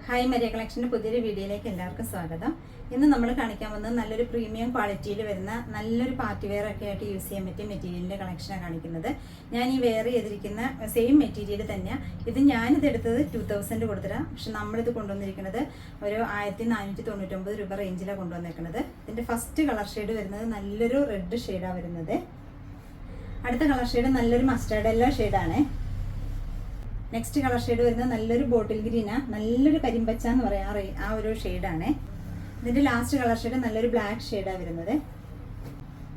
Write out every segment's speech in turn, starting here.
Hi Maria കളക്ഷൻ്റെ പുതിയൊരു വീഡിയോയിലേക്ക് എല്ലാവർക്കും സ്വാഗതം. ഇന്ന് നമ്മൾ കാണിക്കാൻ വന്നത് നല്ലൊരു പ്രീമിയം ക്വാളിറ്റിയിൽ വരുന്ന നല്ലൊരു പാർട്ടി വെയർ ഒക്കെ ആയിട്ട് യൂസ് ചെയ്യാൻ പറ്റിയ മെറ്റീരിയലിൻ്റെ കളക്ഷനാണ് കാണിക്കുന്നത്. ഞാൻ ഈ വെയർ ചെയ്തിരിക്കുന്ന സെയിം മെറ്റീരിയൽ തന്നെയാണ്. ഞാനിത് എടുത്തത് 2000 കൊടുത്തിട്ടാണ്. പക്ഷെ നമ്മളിത് കൊണ്ടുവന്നിരിക്കുന്നത് ഒരു 1499 രൂപ റേഞ്ചിലാണ് കൊണ്ടുവന്നിരിക്കുന്നത്. ഇതിൻ്റെ ഫസ്റ്റ് കളർ ഷെയ്ഡ് വരുന്നത് നല്ലൊരു റെഡ് ഷെയ്ഡാണ് വരുന്നത്. അടുത്ത കളർ ഷെയ്ഡ് നല്ലൊരു മസ്റ്റാർഡ് യെല്ലോ ഷെയ്ഡാണ്. നെക്സ്റ്റ് കളർ ഷെയ്ഡ് വരുന്നത് നല്ലൊരു ബോട്ടിൽ ഗ്രീനാണ്, നല്ലൊരു കരിമ്പച്ച എന്ന് പറയാറ് ആ ഒരു ഷെയ്ഡാണ്. ഇതിൻ്റെ ലാസ്റ്റ് കളർ ഷെയ്ഡ് നല്ലൊരു ബ്ലാക്ക് ഷെയ്ഡാണ് വരുന്നത്.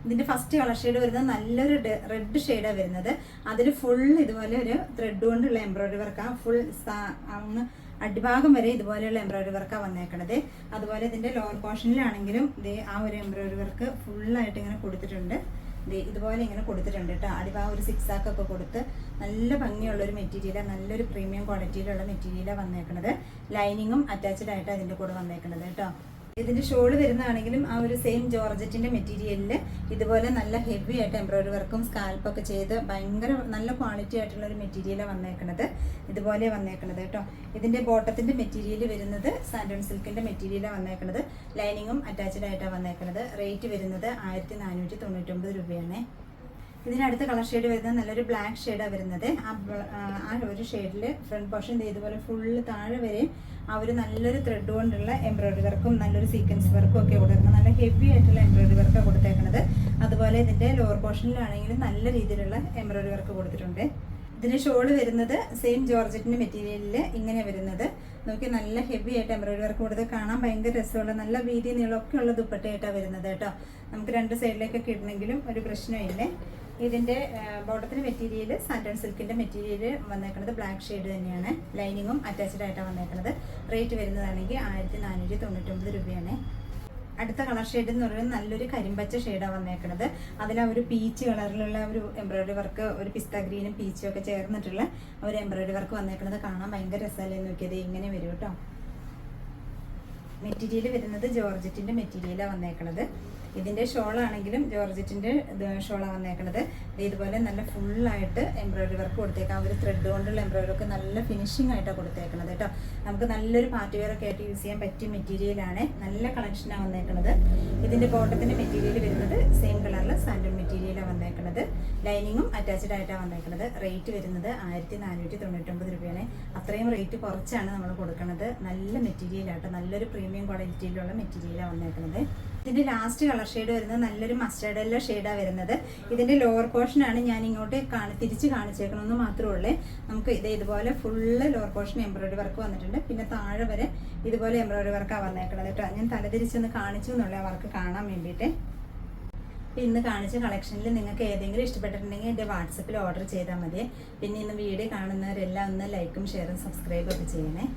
ഇതിൻ്റെ ഫസ്റ്റ് കളർ ഷെയ്ഡ് വരുന്നത് നല്ലൊരു റെഡ് ഷെയ്ഡാണ് വരുന്നത്. അതിൽ ഫുൾ ഇതുപോലെ ഒരു ത്രെഡ് കൊണ്ടുള്ള എംബ്രോയിഡറി വർക്കാണ്. ഫുൾ അങ്ങ് അടിഭാഗം വരെ ഇതുപോലെയുള്ള എംബ്രോയിഡറി വർക്കാണ് വന്നേക്കണത്. അതുപോലെ ഇതിൻ്റെ ലോവർ പോർഷനിലാണെങ്കിലും ആ ഒരു എംബ്രോയിഡറി വർക്ക് ഫുള്ളായിട്ട് ഇങ്ങനെ കൊടുത്തിട്ടുണ്ട്. ഇതുപോലെ ഇങ്ങനെ കൊടുത്തിട്ടുണ്ട് കേട്ടോ. അടിഭാഗം ഒരു സിക്സാക്കൊക്കെ കൊടുത്ത് നല്ല ഭംഗിയുള്ളൊരു മെറ്റീരിയലാണ്, നല്ലൊരു പ്രീമിയം ക്വാളിറ്റിയിലുള്ള മെറ്റീരിയലാണ് വന്നേക്കുന്നത്. ലൈനിങ്ങും അറ്റാച്ച്ഡ് ആയിട്ട് അതിൻ്റെ കൂടെ വന്നേക്കുന്നത് കേട്ടോ. ഇതിൻ്റെ ഷോൾ വരുന്നതാണെങ്കിലും ആ ഒരു സെയിം ജോർജറ്റിൻ്റെ മെറ്റീരിയലിൽ ഇതുപോലെ നല്ല ഹെവി ആയിട്ട് എംബ്രോയിഡറി വർക്കും സ്കാൽപ്പൊക്കെ ചെയ്ത് ഭയങ്കര നല്ല ക്വാളിറ്റി ആയിട്ടുള്ള ഒരു മെറ്റീരിയലാണ് വന്നേക്കുന്നത്. ഇതുപോലെ വന്നേക്കുന്നത് കേട്ടോ. ഇതിൻ്റെ ബോട്ടത്തിൻ്റെ മെറ്റീരിയൽ വരുന്നത് സാൻഡൺ സിൽക്കിൻ്റെ മെറ്റീരിയലാണ് വന്നേക്കുന്നത്. ലൈനിങ്ങും അറ്റാച്ച്ഡ് ആയിട്ടാണ് വന്നേക്കുന്നത്. റേറ്റ് വരുന്നത് 1499 രൂപയാണ്. ഇതിനടുത്ത കളർ ഷെയ്ഡ് വരുന്നത് നല്ലൊരു ബ്ലാക്ക് ഷെയ്ഡാണ് വരുന്നത്. ആ ഒരു ഷെയ്ഡിൽ ഫ്രണ്ട് പോർഷൻ ഇതുപോലെ ഫുള്ള് താഴെ വരെ ആ ഒരു നല്ലൊരു ത്രെഡ് കൊണ്ടുള്ള എംബ്രോയിഡറി വർക്കും നല്ലൊരു സീക്വൻസ് വർക്കും ഒക്കെ കൊടുക്കുന്നത്. നല്ല ഹെവി ആയിട്ടുള്ള എംബ്രോയിഡറി വർക്കാണ് കൊടുത്തേക്കുന്നത്. അതുപോലെ ഇതിൻ്റെ ലോവർ പോർഷനിലാണെങ്കിലും നല്ല രീതിയിലുള്ള എംബ്രോയിഡറി വർക്ക് കൊടുത്തിട്ടുണ്ട്. ഇതിൻ്റെ ഷോള് വരുന്നത് സെയിം ജോർജറ്റിൻ്റെ മെറ്റീരിയലിൽ ഇങ്ങനെ വരുന്നത്. നോക്കി നല്ല ഹെവി ആയിട്ട് എംബ്രോയിഡറി വർക്ക് കൊടുത്ത് കാണാൻ ഭയങ്കര രസമുള്ള നല്ല വീതി നീളമൊക്കെ ഉള്ള ദുപ്പട്ടയായിട്ടാണ് വരുന്നത് കേട്ടോ. നമുക്ക് രണ്ട് സൈഡിലേക്കൊക്കെ ഇടണമെങ്കിലും ഒരു പ്രശ്നമില്ല. ഇതിൻ്റെ ബോട്ടത്തിൻ്റെ മെറ്റീരിയൽ സാൻഡൺ സിൽക്കിൻ്റെ മെറ്റീരിയൽ വന്നേക്കുന്നത് ബ്ലാക്ക് ഷെയ്ഡ് തന്നെയാണ്. ലൈനിങ്ങും അറ്റാച്ച്ഡ് ആയിട്ടാണ് വന്നേക്കുന്നത്. റേറ്റ് വരുന്നതാണെങ്കിൽ 1499 രൂപയാണ്. അടുത്ത കളർ ഷെയ്ഡ് എന്ന് പറയുന്നത് നല്ലൊരു കരിമ്പച്ച ഷെയ്ഡാണ് വന്നേക്കുന്നത്. അതിൽ ഒരു പീച്ച് കളറിലുള്ള ഒരു എംബ്രോയിഡറി വർക്ക്, ഒരു പിസ്ത ഗ്രീനും പീച്ചും ഒക്കെ ചേർന്നിട്ടുള്ള ഒരു എംബ്രോയിഡറി വർക്ക് വന്നേക്കുന്നത് കാണാൻ ഭയങ്കര രസമല്ലേ. നോക്കിയത് ഇങ്ങനെ വരും കേട്ടോ. മെറ്റീരിയൽ വരുന്നത് ജോർജറ്റിൻ്റെ മെറ്റീരിയലാണ് വന്നേക്കുന്നത്. ഇതിൻ്റെ ഷോളാണെങ്കിലും ജോർജറ്റിൻ്റെ ഷോളാണ് വന്നേക്കുന്നത്. ഇതുപോലെ നല്ല ഫുള്ളായിട്ട് എംബ്രോയിഡറി വർക്ക് കൊടുത്തേക്കാം. ഒരു ത്രെഡ് കൊണ്ടുള്ള എംബ്രോയിഡറി ഒക്കെ നല്ല ഫിനിഷിംഗ് ആയിട്ടാണ് കൊടുത്തേക്കുന്നത് കേട്ടോ. നമുക്ക് നല്ലൊരു പാർട്ടി വെയർ ഒക്കെ ആയിട്ട് യൂസ് ചെയ്യാൻ പറ്റിയ മെറ്റീരിയലാണ്. നല്ല കളക്ഷനാണ് വന്നേക്കുന്നത്. ഇതിൻ്റെ ബോട്ടത്തിൻ്റെ മെറ്റീരിയൽ വരുന്നത് സെയിം കളറിൽ സാൻഡൺ മെറ്റീരിയലാണ് വന്നേക്കുന്നത്. ലൈനിങ്ങും അറ്റാച്ച്ഡ് ആയിട്ടാണ് വന്നേക്കുന്നത്. റേറ്റ് വരുന്നത് 1499 രൂപയാണ്. അത്രയും റേറ്റ് കുറച്ചാണ് നമ്മൾ കൊടുക്കുന്നത്. നല്ല മെറ്റീരിയലായിട്ട് നല്ലൊരു പ്രീമിയം ക്വാളിറ്റിയിലുള്ള മെറ്റീരിയലാണ് വന്നേക്കുന്നത്. ഇതിൻ്റെ ലാസ്റ്റ് കളർ ഷെയ്ഡ് വരുന്നത് നല്ലൊരു മസ്റ്റാർഡ് യെല്ലോ ഷെയ്ഡാണ് വരുന്നത്. ഇതിൻ്റെ ലോവർ പോർഷനാണ് ഞാൻ ഇങ്ങോട്ട് തിരിച്ച് കാണിച്ചേക്കണമെന്ന് മാത്രമേ ഉള്ളൂ. നമുക്ക് ഇതുപോലെ full lower portion embroidery work വന്നിട്ടുണ്ട്. പിന്നെ താഴെ വരെ ഇതുപോലെ എംബ്രോയിഡറി വർക്കാണ് വന്നേക്കുന്നത് കേട്ടോ. ഞാൻ തലതിരിച്ചൊന്ന് കാണിച്ചു എന്നുള്ള വർക്ക് കാണാൻ വേണ്ടിയിട്ട്. ഇന്ന് കാണിച്ച കളക്ഷനിൽ നിങ്ങൾക്ക് ഏതെങ്കിലും ഇഷ്ടപ്പെട്ടിട്ടുണ്ടെങ്കിൽ എൻ്റെ വാട്സപ്പിൽ ഓർഡർ ചെയ്താൽ മതി. പിന്നെ ഇന്ന് വീഡിയോ കാണുന്നവരെല്ലാം ഒന്ന് ലൈക്കും ഷെയറും സബ്സ്ക്രൈബും ഒക്കെ ചെയ്യണേ.